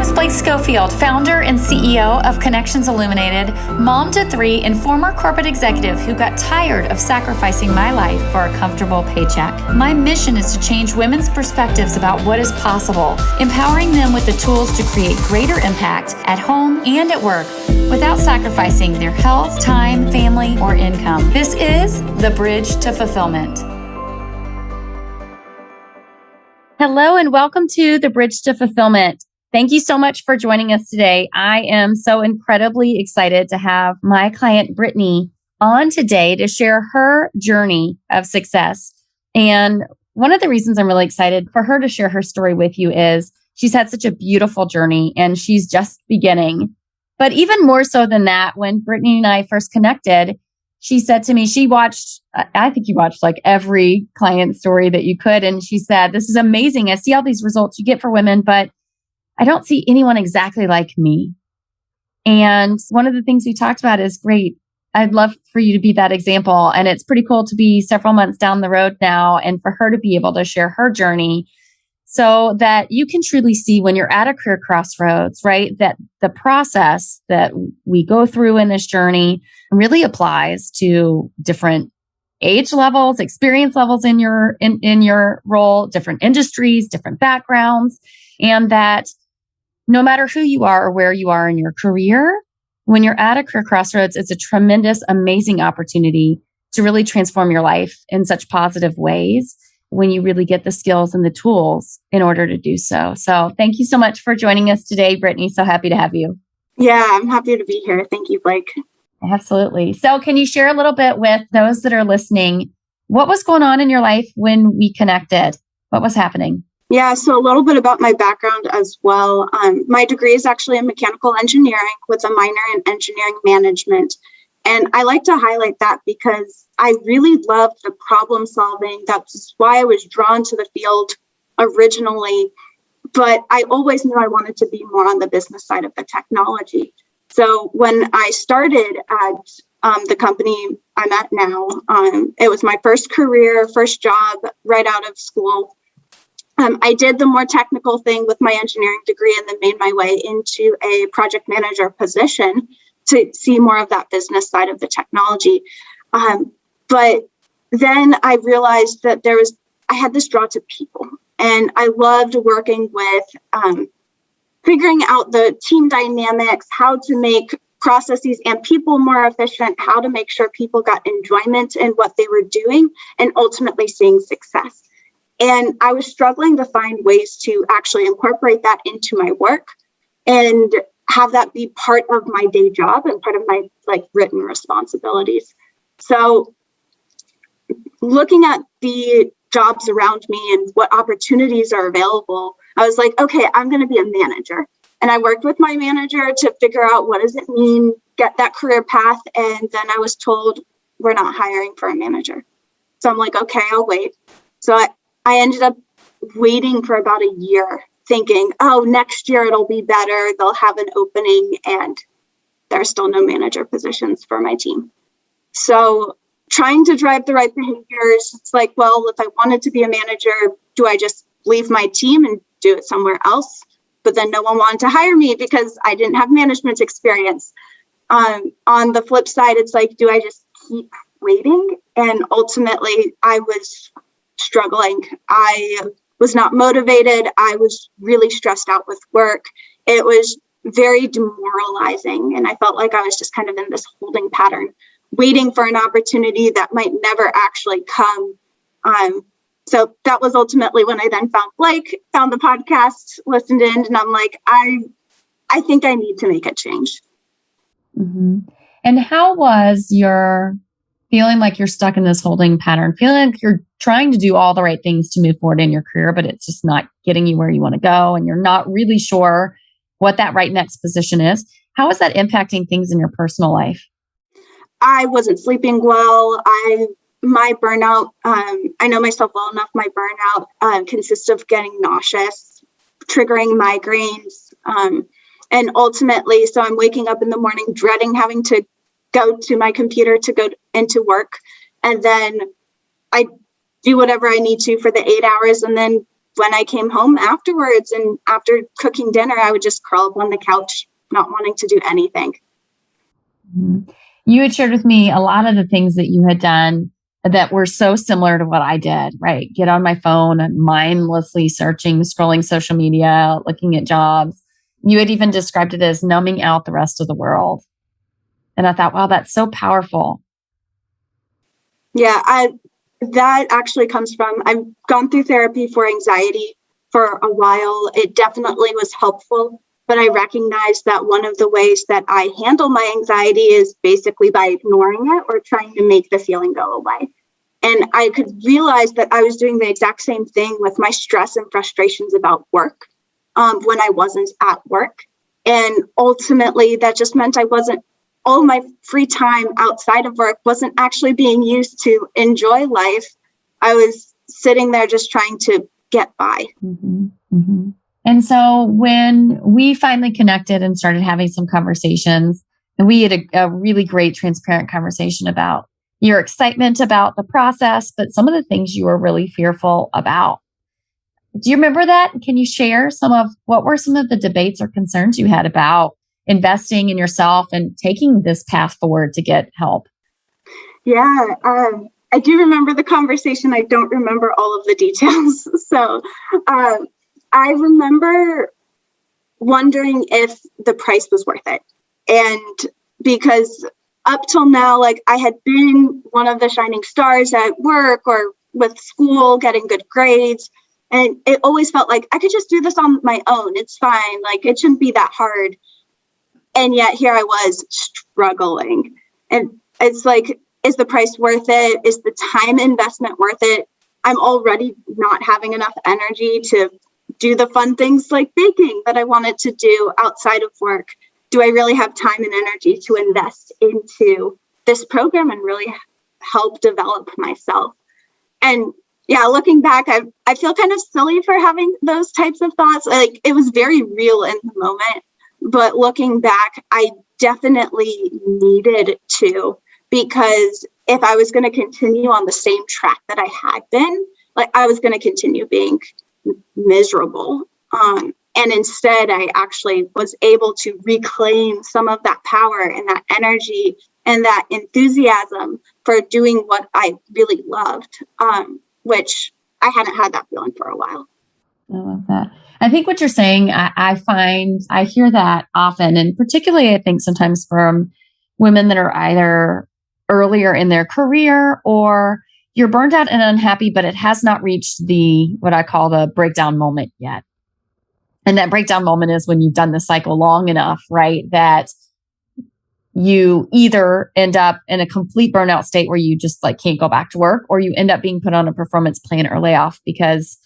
is Blake Schofield, founder and CEO of Connections Illuminated, mom to 3, and former corporate executive who got tired of sacrificing my life for a comfortable paycheck. My mission is to change women's perspectives about what is possible, empowering them with the tools to create greater impact at home and at work without sacrificing their health, time, family, or income. This is the Bridge to Fulfillment. Hello and welcome to the Bridge to Fulfillment. Thank you so much for joining us today. I am so incredibly excited to have my client Brittany on today to share her journey of success. And one of the reasons I'm really excited for her to share her story with you is she's had such a beautiful journey and she's just beginning. But even more so than that, when Brittany and I first connected, she said to me, I think you watched like every client story that you could. And she said, this is amazing. I see all these results you get for women, but I don't see anyone exactly like me. And one of the things we talked about is great. I'd love for you to be that example. And it's pretty cool to be several months down the road now and for her to be able to share her journey so that you can truly see when you're at a career crossroads, right? That the process that we go through in this journey really applies to different age levels, experience levels in your role, different industries, different backgrounds, and that no matter who you are or where you are in your career, when you're at a career crossroads, it's a tremendous, amazing opportunity to really transform your life in such positive ways when you really get the skills and the tools in order to do so. So thank you so much for joining us today, Brittany. So happy to have you. Yeah, I'm happy to be here. Thank you, Blake. Absolutely. So can you share a little bit with those that are listening? What was going on in your life when we connected? What was happening? Yeah, so a little bit about my background as well. My degree is actually in mechanical engineering with a minor in engineering management. And I like to highlight that because I really loved the problem solving. That's why I was drawn to the field originally. But I always knew I wanted to be more on the business side of the technology. So when I started at the company I'm at now, it was my first job right out of school. I did the more technical thing with my engineering degree and then made my way into a project manager position to see more of that business side of the technology. But then I realized that I had this draw to people, and I loved working with figuring out the team dynamics, how to make processes and people more efficient, how to make sure people got enjoyment in what they were doing, and ultimately seeing success. And I was struggling to find ways to actually incorporate that into my work and have that be part of my day job and part of my written responsibilities. So looking at the jobs around me and what opportunities are available, I was like, okay, I'm going to be a manager. And I worked with my manager to figure out what does it mean, get that career path. And then I was told, we're not hiring for a manager. So I'm like, okay, I'll wait. So I ended up waiting for about a year thinking, oh, next year it'll be better. They'll have an opening, and there are still no manager positions for my team. So trying to drive the right behaviors, it's like, well, if I wanted to be a manager, do I just leave my team and do it somewhere else? But then no one wanted to hire me because I didn't have management experience. On the flip side, it's like, do I just keep waiting? And ultimately, I was struggling. I was not motivated. I was really stressed out with work. It was very demoralizing. And I felt like I was just kind of in this holding pattern, waiting for an opportunity that might never actually come. So that was ultimately when I then found Blake, found the podcast, listened in, and I'm like, I think I need to make a change. Mm-hmm. And how was your feeling like you're stuck in this holding pattern, feeling like you're trying to do all the right things to move forward in your career, but it's just not getting you where you want to go, and you're not really sure what that right next position is? How is that impacting things in your personal life? I wasn't sleeping well. My burnout, I know myself well enough. My burnout consists of getting nauseous, triggering migraines. And ultimately, so I'm waking up in the morning, dreading having to go to my computer to go into work. And then I do whatever I need to for the 8 hours and then when I came home afterwards and after cooking dinner, I would just curl up on the couch, not wanting to do anything. Mm-hmm. You had shared with me a lot of the things that you had done that were so similar to what I did, right? Get on my phone, mindlessly searching, scrolling social media, looking at jobs. You had even described it as numbing out the rest of the world. And I thought, wow, that's so powerful. Yeah, that actually comes from, I've gone through therapy for anxiety for a while. It definitely was helpful, but I recognized that one of the ways that I handle my anxiety is basically by ignoring it or trying to make the feeling go away. And I could realize that I was doing the exact same thing with my stress and frustrations about work when I wasn't at work. And ultimately, that just meant all my free time outside of work wasn't actually being used to enjoy life. I was sitting there just trying to get by. Mm-hmm. Mm-hmm. And so when we finally connected and started having some conversations, and we had a really great, transparent conversation about your excitement about the process, but some of the things you were really fearful about. Do you remember that? Can you share what were some of the debates or concerns you had about investing in yourself and taking this path forward to get help? Yeah, I do remember the conversation. I don't remember all of the details. So I remember wondering if the price was worth it. And because up till now, like I had been one of the shining stars at work or with school, getting good grades. And it always felt like I could just do this on my own. It's fine. Like it shouldn't be that hard. And yet here I was struggling. And it's like, is the price worth it? Is the time investment worth it? I'm already not having enough energy to do the fun things like baking that I wanted to do outside of work. Do I really have time and energy to invest into this program and really help develop myself? And yeah, looking back, I feel kind of silly for having those types of thoughts. Like it was very real in the moment, but looking back, I definitely needed to, because if I was going to continue on the same track that I had been, like I was going to continue being miserable. And instead, I actually was able to reclaim some of that power and that energy and that enthusiasm for doing what I really loved, which I hadn't had that feeling for a while. I love that. I think what you're saying, I find I hear that often, and particularly I think sometimes from women that are either earlier in their career or you're burned out and unhappy, but it has not reached what I call the breakdown moment yet. And that breakdown moment is when you've done the cycle long enough, right? That you either end up in a complete burnout state where you just like can't go back to work, or you end up being put on a performance plan or layoff because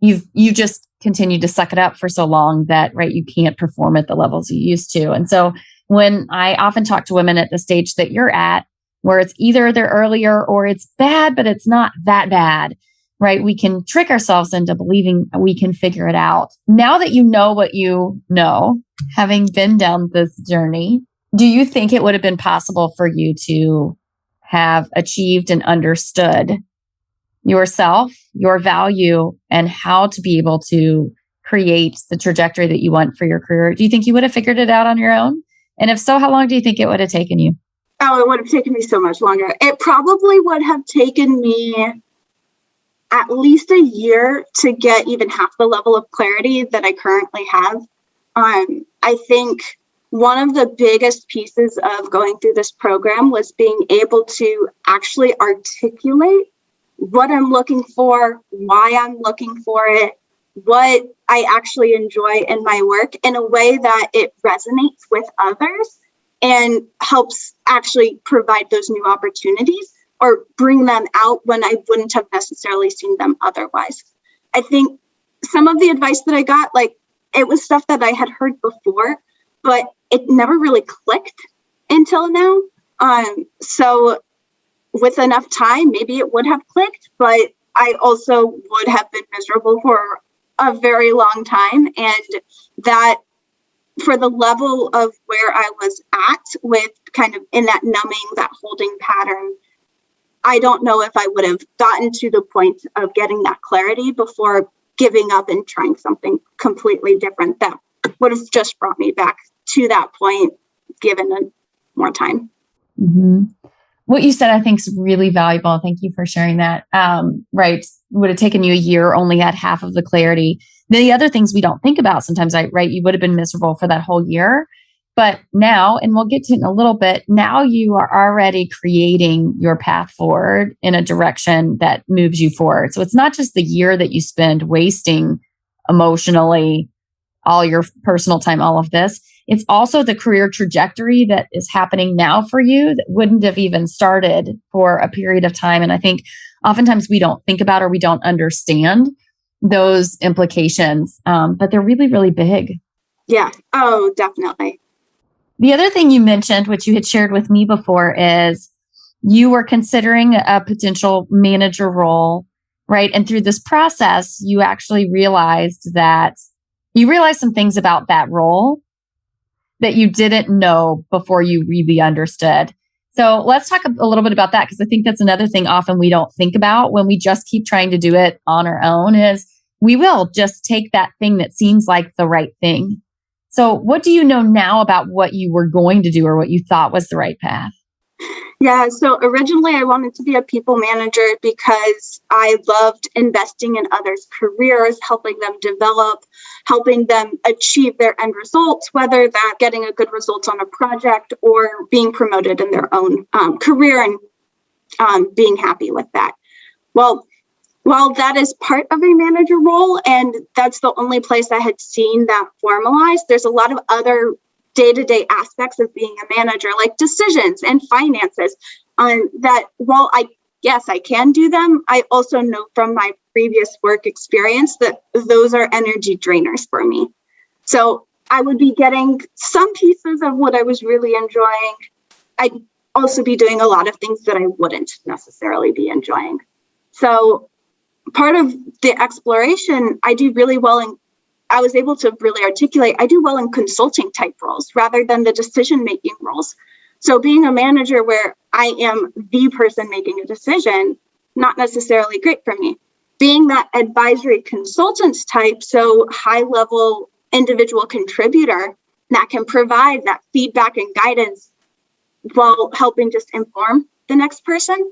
you just continue to suck it up for so long that, right, you can't perform at the levels you used to. And so when I often talk to women at the stage that you're at, where it's either they're earlier or it's bad, but it's not that bad, right? We can trick ourselves into believing we can figure it out. Now that you know what you know, having been down this journey, do you think it would have been possible for you to have achieved and understood yourself, your value, and how to be able to create the trajectory that you want for your career? Do you think you would have figured it out on your own? And if so, how long do you think it would have taken you? Oh, it would have taken me so much longer. It probably would have taken me at least a year to get even half the level of clarity that I currently have. I think one of the biggest pieces of going through this program was being able to actually articulate what I'm looking for, why I'm looking for it, what I actually enjoy in my work in a way that it resonates with others and helps actually provide those new opportunities or bring them out when I wouldn't have necessarily seen them otherwise. I think some of the advice that I got, like it was stuff that I had heard before, but it never really clicked until now. So with enough time, maybe it would have clicked, but I also would have been miserable for a very long time. And that for the level of where I was at with kind of in that numbing, that holding pattern, I don't know if I would have gotten to the point of getting that clarity before giving up and trying something completely different that would have just brought me back to that point, given more time. Mm-hmm. What you said, I think, is really valuable. Thank you for sharing that. Right. Would have taken you a year, only had half of the clarity. The other things we don't think about sometimes, right? You would have been miserable for that whole year. But now, and we'll get to it in a little bit, now you are already creating your path forward in a direction that moves you forward. So it's not just the year that you spend wasting emotionally, all your personal time, all of this. It's also the career trajectory that is happening now for you that wouldn't have even started for a period of time. And I think oftentimes we don't think about or we don't understand those implications, but they're really, really big. Yeah. Oh, definitely. The other thing you mentioned, which you had shared with me before, is you were considering a potential manager role, right? And through this process, you actually realized some things about that role that you didn't know before you really understood. So let's talk a little bit about that, because I think that's another thing often we don't think about when we just keep trying to do it on our own, is we will just take that thing that seems like the right thing. So what do you know now about what you were going to do or what you thought was the right path? Yeah, so originally I wanted to be a people manager because I loved investing in others' careers, helping them develop, helping them achieve their end results, whether that's getting a good result on a project or being promoted in their own career and being happy with that. Well, while that is part of a manager role, and that's the only place I had seen that formalized, there's a lot of other day-to-day aspects of being a manager, like decisions and finances, that while I can do them, I also know from my previous work experience that those are energy drainers for me. So I would be getting some pieces of what I was really enjoying. I'd also be doing a lot of things that I wouldn't necessarily be enjoying. So part of the exploration, I do really well in, I was able to really articulate, I do well in consulting type roles rather than the decision-making roles. So being a manager where I am the person making a decision, not necessarily great for me. Being that advisory consultants type, so high-level individual contributor that can provide that feedback and guidance while helping just inform the next person,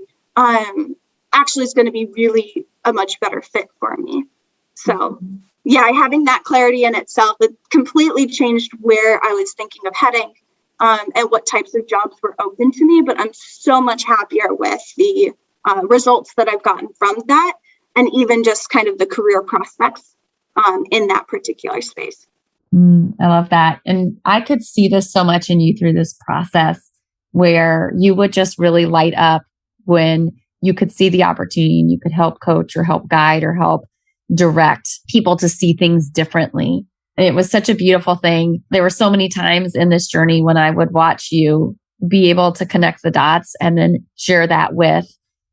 actually is going to be really a much better fit for me. So yeah, having that clarity in itself, it completely changed where I was thinking of heading and what types of jobs were open to me. But I'm so much happier with the results that I've gotten from that, and even just kind of the career prospects in that particular space. I love that. And I could see this so much in you through this process where you would just really light up when you could see the opportunity and you could help coach or help guide or help direct people to see things differently. And it was such a beautiful thing. There were so many times in this journey when I would watch you be able to connect the dots and then share that with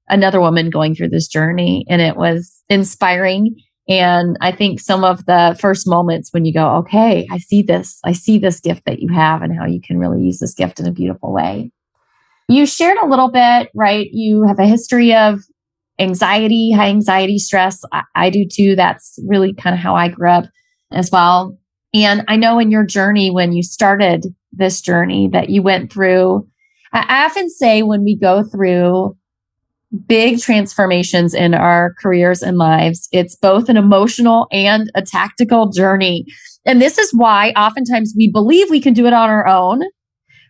another woman going through this journey. And it was inspiring. And I think some of the first moments when you go, okay, I see this gift that you have and how you can really use this gift in a beautiful way. You shared a little bit, right? You have a history of anxiety, high anxiety, stress. I do too. That's really kind of how I grew up as well. And I know in your journey, when you started this journey that you went through, I often say when we go through big transformations in our careers and lives, it's both an emotional and a tactical journey. And this is why oftentimes we believe we can do it on our own,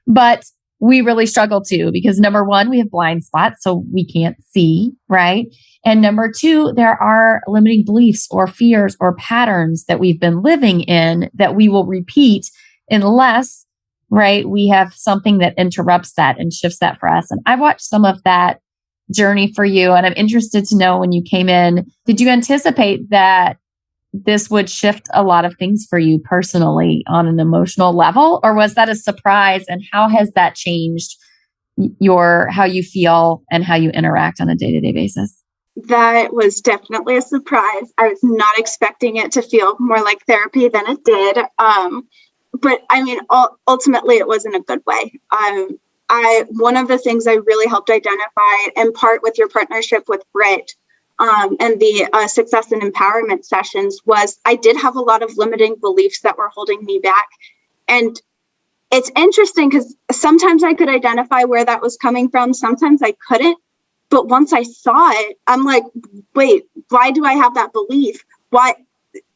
but we really struggle to, because number one, we have blind spots, so we can't see, right? And number two, there are limiting beliefs or fears or patterns that we've been living in that we will repeat unless, right, we have something that interrupts that and shifts that for us. And I've watched some of that journey for you, and I'm interested to know, when you came in, did you anticipate that this would shift a lot of things for you personally on an emotional level, or was that a surprise? And how has that changed how you feel and how you interact on a day-to-day basis? That was definitely a surprise. I was not expecting it to feel more like therapy than it did. But I mean, ultimately it was in a good way. One of the things I really helped identify, in part with your partnership with Britt, and the success and empowerment sessions was I did have a lot of limiting beliefs that were holding me back. And it's interesting because sometimes I could identify where that was coming from. Sometimes I couldn't. But once I saw it, I'm like, wait, why do I have that belief? Why?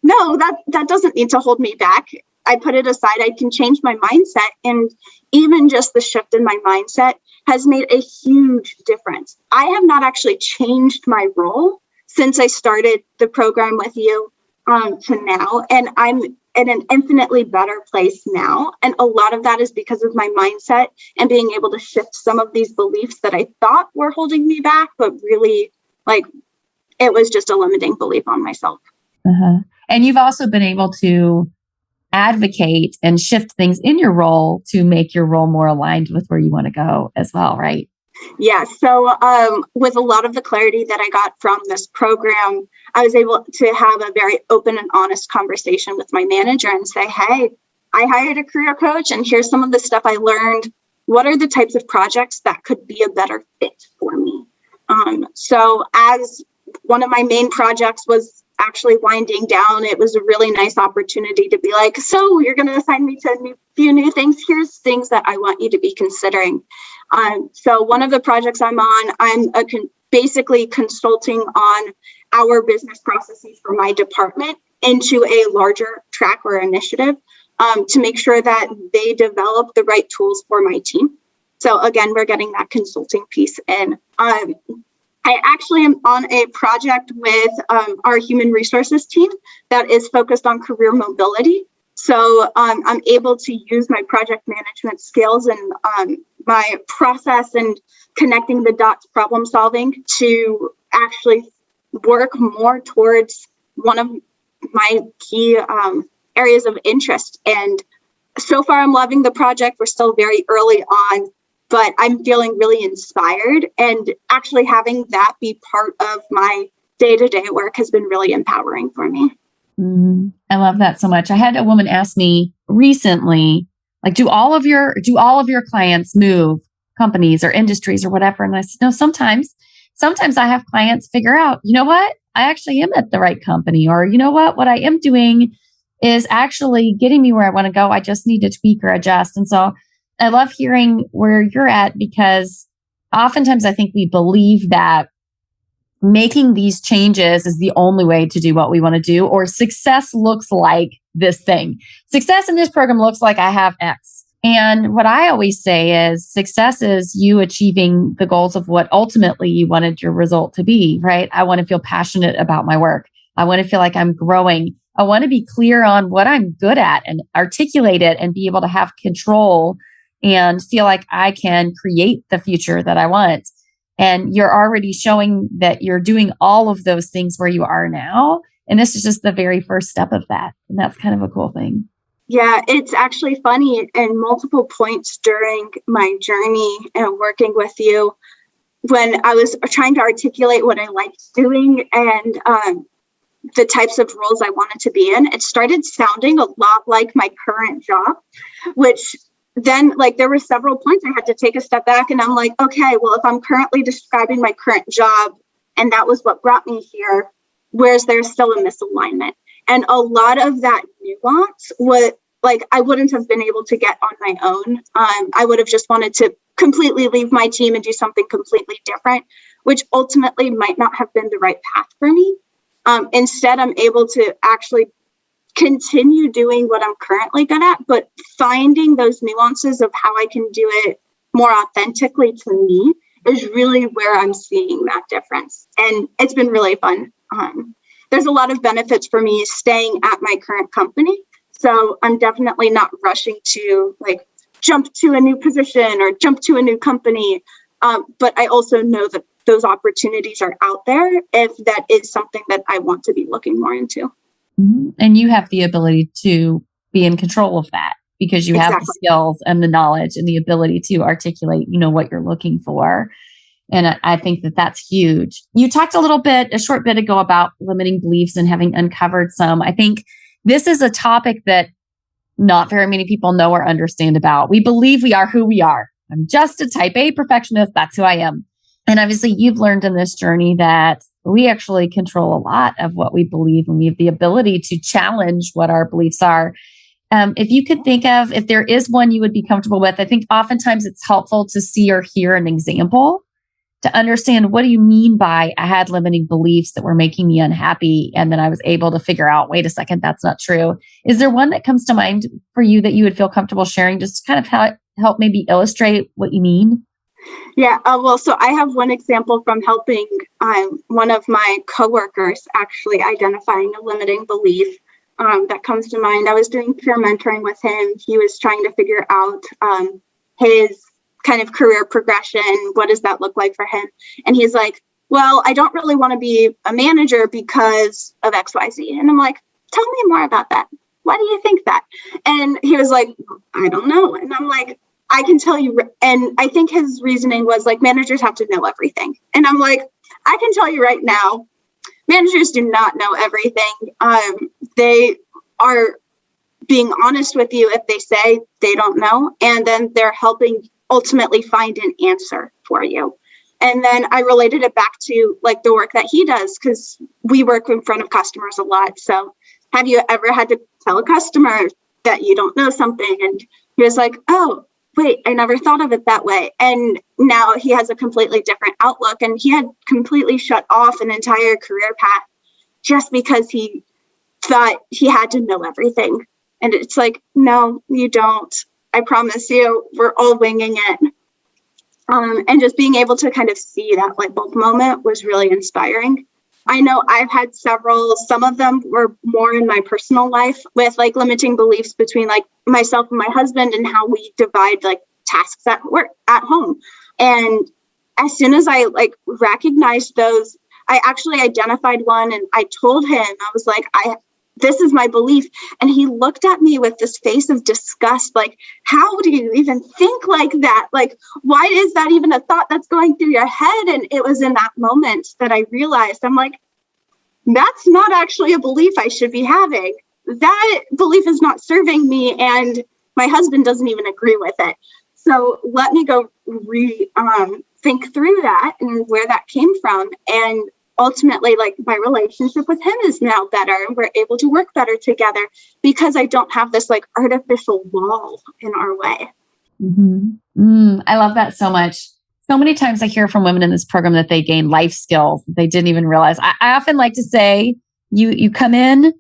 No, that doesn't need to hold me back. I put it aside. I can change my mindset. And even just the shift in my mindset has made a huge difference. I have not actually changed my role since I started the program with you to now. And I'm in an infinitely better place now. And a lot of that is because of my mindset and being able to shift some of these beliefs that I thought were holding me back, but really it was just a limiting belief on myself. Uh-huh. And you've also been able to advocate and shift things in your role to make your role more aligned with where you want to go as well, right? Yeah. So with a lot of the clarity that I got from this program, I was able to have a very open and honest conversation with my manager and say, hey, I hired a career coach and here's some of the stuff I learned. What are the types of projects that could be a better fit for me? So as one of my main projects was actually winding down, it was a really nice opportunity to be like, so you're going to assign me to a few new things. Here's things that I want you to be considering. So one of the projects I'm on, I'm basically consulting on our business processes for my department into a larger track or initiative to make sure that they develop the right tools for my team. So again, we're getting that consulting piece in. I actually am on a project with our human resources team that is focused on career mobility. So I'm able to use my project management skills and my process and connecting the dots problem solving to actually work more towards one of my key areas of interest. And so far, I'm loving the project. We're still very early on, but I'm feeling really inspired. And actually having that be part of my day-to-day work has been really empowering for me. I love that so much. I had a woman ask me recently, like, do all of your clients move companies or industries or whatever? And I said, no, sometimes I have clients figure out, you know what, I actually am at the right company, or you know what I am doing is actually getting me where I want to go. I just need to tweak or adjust. And so I love hearing where you're at, because oftentimes I think we believe that making these changes is the only way to do what we want to do, or success looks like this thing. Success in this program looks like I have X. And what I always say is success is you achieving the goals of what ultimately you wanted your result to be, right? I want to feel passionate about my work. I want to feel like I'm growing. I want to be clear on what I'm good at and articulate it and be able to have control and feel like I can create the future that I want. And you're already showing that you're doing all of those things where you are now. And this is just the very first step of that. And that's kind of a cool thing. Yeah, it's actually funny. And multiple points during my journey and working with you, when I was trying to articulate what I liked doing and the types of roles I wanted to be in, it started sounding a lot like my current job, which then there were several points I had to take a step back, and I'm like, okay, well, if I'm currently describing my current job and that was what brought me here, where's there still a misalignment? And a lot of that nuance was I wouldn't have been able to get on my own. I would have just wanted to completely leave my team and do something completely different, which ultimately might not have been the right path for me. Instead, I'm able to actually continue doing what I'm currently good at, but finding those nuances of how I can do it more authentically to me is really where I'm seeing that difference. And it's been really fun. There's a lot of benefits for me staying at my current company. So I'm definitely not rushing to jump to a new position or jump to a new company. But I also know that those opportunities are out there if that is something that I want to be looking more into. And you have the ability to be in control of that because you have the skills and the knowledge and the ability to articulate, what you're looking for. And I think that that's huge. You talked a short bit ago about limiting beliefs and having uncovered some. I think this is a topic that not very many people know or understand about. We believe we are who we are. I'm just a type A perfectionist. That's who I am. And obviously you've learned in this journey that we actually control a lot of what we believe, and we have the ability to challenge what our beliefs are. If you could think of, if there is one you would be comfortable with, I think oftentimes it's helpful to see or hear an example to understand, what do you mean by I had limiting beliefs that were making me unhappy? And then I was able to figure out, wait a second, that's not true. Is there one that comes to mind for you that you would feel comfortable sharing, just to kind of help maybe illustrate what you mean? Yeah, well, so I have one example from helping one of my coworkers actually identifying a limiting belief that comes to mind. I was doing peer mentoring with him. He was trying to figure out his kind of career progression. What does that look like for him? And he's like, well, I don't really want to be a manager because of XYZ. And I'm like, tell me more about that. Why do you think that? And he was like, I don't know. And I'm like, I can tell you. And I think his reasoning was like, managers have to know everything. And I'm like, I can tell you right now, managers do not know everything. They are being honest with you if they say they don't know, and then they're helping ultimately find an answer for you. And then I related it back to like the work that he does, because we work in front of customers a lot. So have you ever had to tell a customer that you don't know something? And he was like, oh, wait, I never thought of it that way. And now he has a completely different outlook, and he had completely shut off an entire career path just because he thought he had to know everything. And it's like, no, you don't. I promise you, we're all winging it. And just being able to kind of see that light bulb moment was really inspiring. I know I've had several, some of them were more in my personal life with like limiting beliefs between like myself and my husband and how we divide like tasks at work, at home. And as soon as I like recognized those, I actually identified one, and I told him, I was like, this is my belief. And he looked at me with this face of disgust, like, how do you even think like that? Like, why is that even a thought that's going through your head? And it was in that moment that I realized, I'm like, that's not actually a belief I should be having. That belief is not serving me, and my husband doesn't even agree with it. So let me go think through that and where that came from. And ultimately, like, my relationship with him is now better, and we're able to work better together because I don't have this like artificial wall in our way. I love that so much. So many times I hear from women in this program that they gain life skills that they didn't even realize. I often like to say, you come in,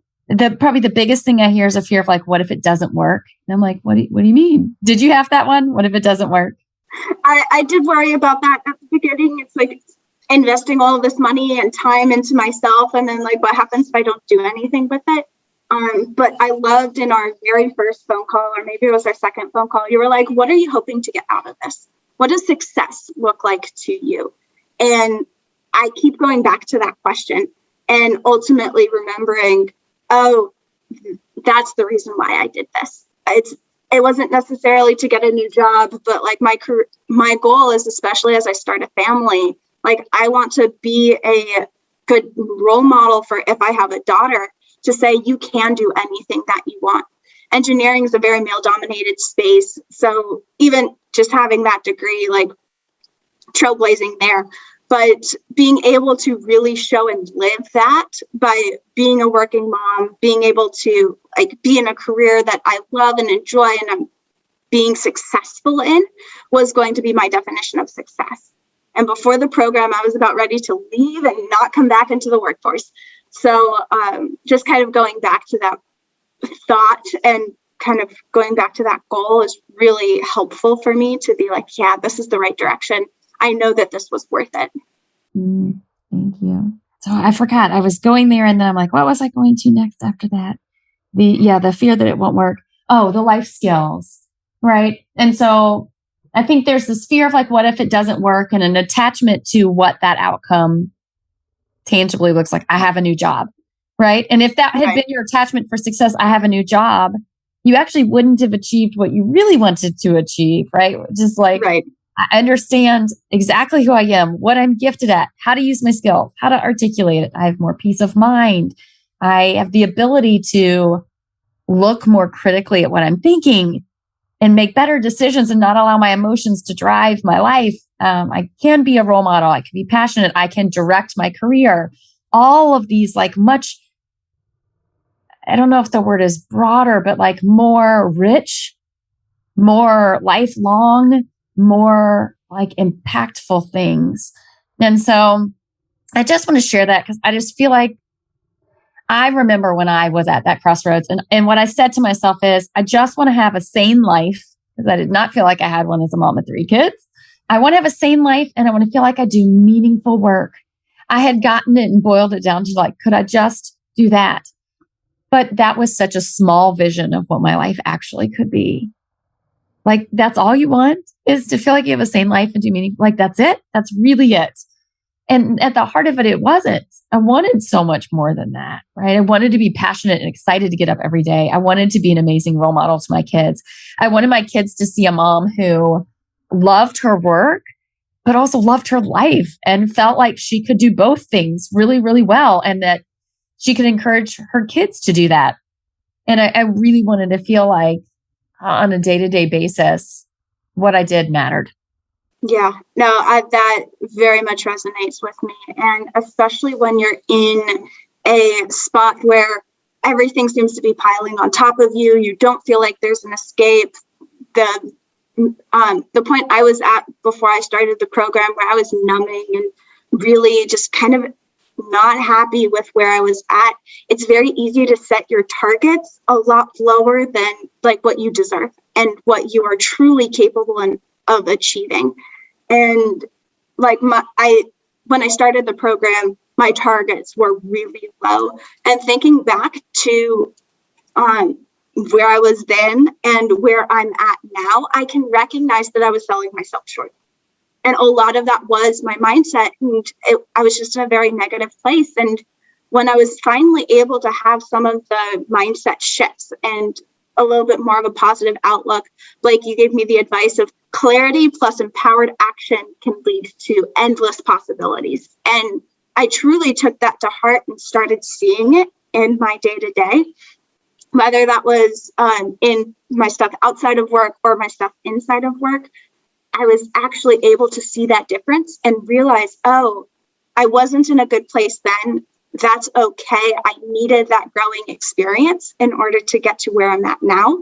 probably the biggest thing I hear is a fear of like, what if it doesn't work? And I'm like, what do you mean? Did you have that one? What if it doesn't work? I did worry about that at the beginning. It's like investing all of this money and time into myself, and then like, what happens if I don't do anything with it? But I loved in our very first phone call, or maybe it was our second phone call, you were like, what are you hoping to get out of this? What does success look like to you? And I keep going back to that question and ultimately remembering, oh, that's the reason why I did this. It wasn't necessarily to get a new job, but like my goal is, especially as I start a family, like I want to be a good role model for if I have a daughter, to say you can do anything that you want. Engineering is a very male-dominated space. So even just having that degree, like trailblazing there, but being able to really show and live that by being a working mom, being able to like be in a career that I love and enjoy and I'm being successful in, was going to be my definition of success. And before the program, I was about ready to leave and not come back into the workforce. So just kind of going back to that thought and kind of going back to that goal is really helpful for me to be like, yeah, this is the right direction. I know that this was worth it. Thank you. So I forgot, I was going there, and then I'm like, what was I going to next after that? The fear that it won't work. Oh, the life skills, right? And so I think there's this fear of like, what if it doesn't work, and an attachment to what that outcome tangibly looks like. I have a new job, right? And if that had been your attachment for success, I have a new job, you actually wouldn't have achieved what you really wanted to achieve, right? Just like, I understand exactly who I am, what I'm gifted at, how to use my skills, how to articulate it. I have more peace of mind. I have the ability to look more critically at what I'm thinking. and make better decisions and not allow my emotions to drive my life. I can be a role model. I can be passionate. I can direct my career. All of these, like, much, I don't know if the word is broader, but like more rich, more lifelong, more like impactful things. And so I just want to share that because I just feel like I remember when I was at that crossroads, and what I said to myself is, I just want to have a sane life, because I did not feel like I had one as a mom of 3 kids. I want to have a sane life, and I want to feel like I do meaningful work. I had gotten it and boiled it down to like, could I just do that? But that was such a small vision of what my life actually could be. Like, that's all you want, is to feel like you have a sane life and do meaningful. Like, that's it. That's really it. And at the heart of it, it wasn't. I wanted so much more than that, right? I wanted to be passionate and excited to get up every day. I wanted to be an amazing role model to my kids. I wanted my kids to see a mom who loved her work, but also loved her life and felt like she could do both things really, really well, and that she could encourage her kids to do that. And I really wanted to feel like on a day-to-day basis, what I did mattered. Yeah, no, that very much resonates with me. And especially when you're in a spot where everything seems to be piling on top of you, you don't feel like there's an escape. The point I was at before I started the program, where I was numbing and really just kind of not happy with where I was at. It's very easy to set your targets a lot lower than like what you deserve and what you are truly capable of achieving. And like when I started the program, my targets were really low. And thinking back to where I was then and where I'm at now, I can recognize that I was selling myself short. And a lot of that was my mindset. And I was just in a very negative place. And when I was finally able to have some of the mindset shifts and a little bit more of a positive outlook, Blake, you gave me the advice of clarity plus empowered action can lead to endless possibilities. And I truly took that to heart and started seeing it in my day-to-day, whether that was in my stuff outside of work or my stuff inside of work. I was actually able to see that difference and realize, oh, I wasn't in a good place then. That's okay. I needed that growing experience in order to get to where I'm at now.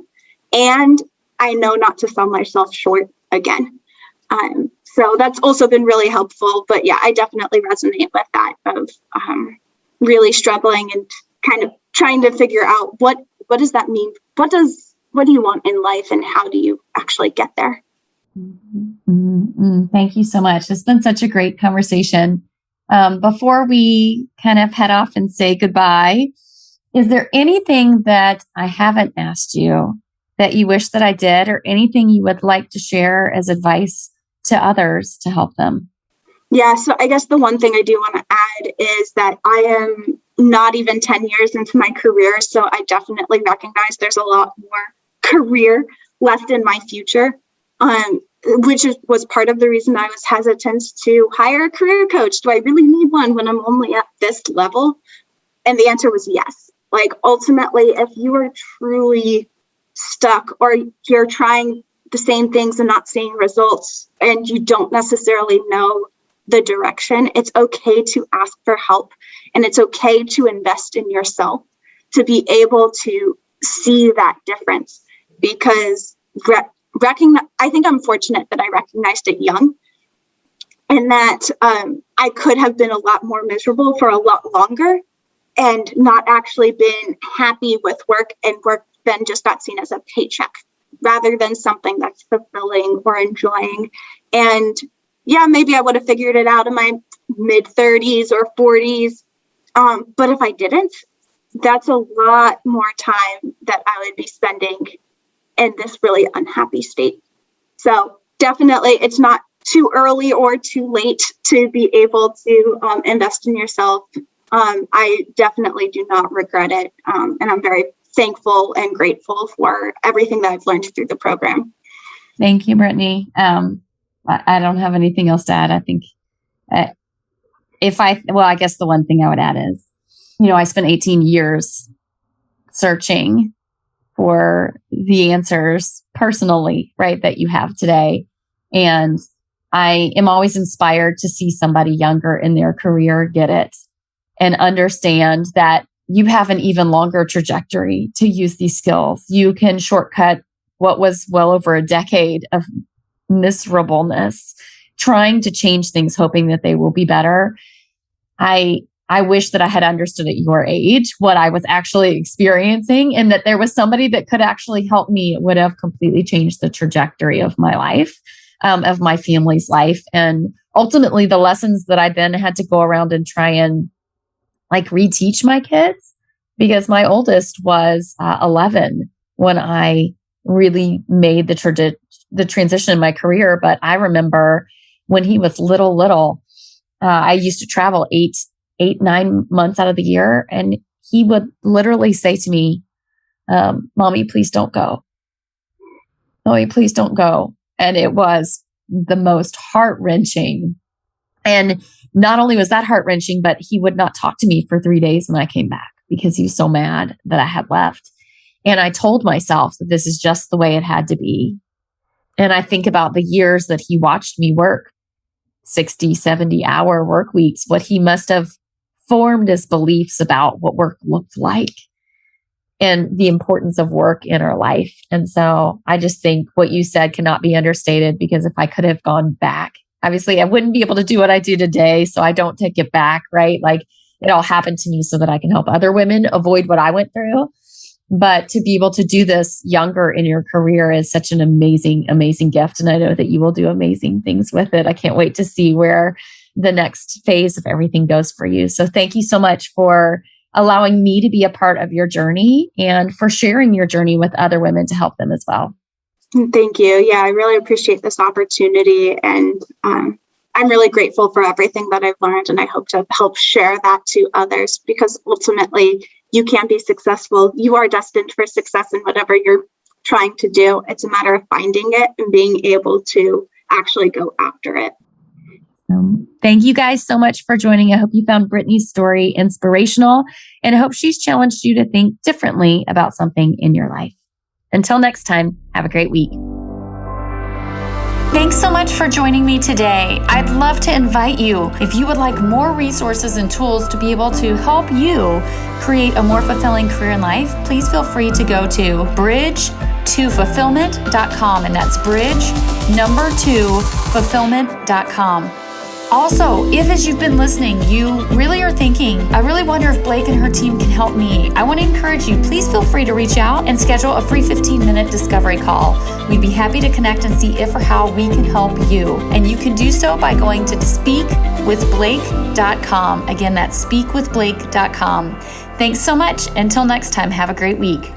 And I know not to sell myself short again. So that's also been really helpful. But yeah, I definitely resonate with that of really struggling and kind of trying to figure out what does that mean? What do you want in life, and how do you actually get there? Mm-hmm. Thank you so much. It's been such a great conversation. Before we kind of head off and say goodbye, is there anything that I haven't asked you that you wish that I did, or anything you would like to share as advice to others to help them? Yeah, so I guess the one thing I do want to add is that I am not even 10 years into my career, so I definitely recognize there's a lot more career left in my future. Which was part of the reason I was hesitant to hire a career coach. Do I really need one when I'm only at this level? And the answer was yes. Like, ultimately, if you are truly stuck or you're trying the same things and not seeing results and you don't necessarily know the direction, it's okay to ask for help, and it's okay to invest in yourself to be able to see that difference. Because I think I'm fortunate that I recognized it young, and that I could have been a lot more miserable for a lot longer and not actually been happy with work, and work then just got seen as a paycheck rather than something that's fulfilling or enjoying. And yeah, maybe I would have figured it out in my mid 30s or 40s. But if I didn't, that's a lot more time that I would be spending in this really unhappy state. So definitely, it's not too early or too late to be able to invest in yourself. I definitely do not regret it. And I'm very thankful and grateful for everything that I've learned through the program. Thank you, Brittany. I don't have anything else to add. I think I guess the one thing I would add is, I spent 18 years searching for the answers personally, right, that you have today. And I am always inspired to see somebody younger in their career get it and understand that you have an even longer trajectory to use these skills. You can shortcut what was well over a decade of miserableness, trying to change things, hoping that they will be better. I wish that I had understood at your age what I was actually experiencing and that there was somebody that could actually help me. It would have completely changed the trajectory of my life, of my family's life. And ultimately the lessons that I then had to go around and try and reteach my kids, because my oldest was 11 when I really made the transition in my career. But I remember when he was little, I used to travel 9 months out of the year. And he would literally say to me, Mommy, please don't go. Mommy, please don't go. And it was the most heart-wrenching. And not only was that heart-wrenching, but he would not talk to me for 3 days when I came back because he was so mad that I had left. And I told myself that this is just the way it had to be. And I think about the years that he watched me work, 60, 70-hour work weeks, what he must have formed as beliefs about what work looked like and the importance of work in our life. And so I just think what you said cannot be understated, because if I could have gone back, obviously I wouldn't be able to do what I do today. So I don't take it back, right? It all happened to me so that I can help other women avoid what I went through. But to be able to do this younger in your career is such an amazing, amazing gift. And I know that you will do amazing things with it. I can't wait to see where the next phase of everything goes for you. So thank you so much for allowing me to be a part of your journey and for sharing your journey with other women to help them as well. Thank you. Yeah, I really appreciate this opportunity. And I'm really grateful for everything that I've learned. And I hope to help share that to others, because ultimately you can be successful. You are destined for success in whatever you're trying to do. It's a matter of finding it and being able to actually go after it. Thank you guys so much for joining. I hope you found Brittany's story inspirational, and I hope she's challenged you to think differently about something in your life. Until next time, have a great week. Thanks so much for joining me today. I'd love to invite you, if you would like more resources and tools to be able to help you create a more fulfilling career in life, please feel free to go to bridge2fulfillment.com, and that's bridge2fulfillment.com. Also, if as you've been listening, you really are thinking, I really wonder if Blake and her team can help me, I want to encourage you, please feel free to reach out and schedule a free 15-minute discovery call. We'd be happy to connect and see if or how we can help you. And you can do so by going to speakwithblake.com. Again, that's speakwithblake.com. Thanks so much. Until next time, have a great week.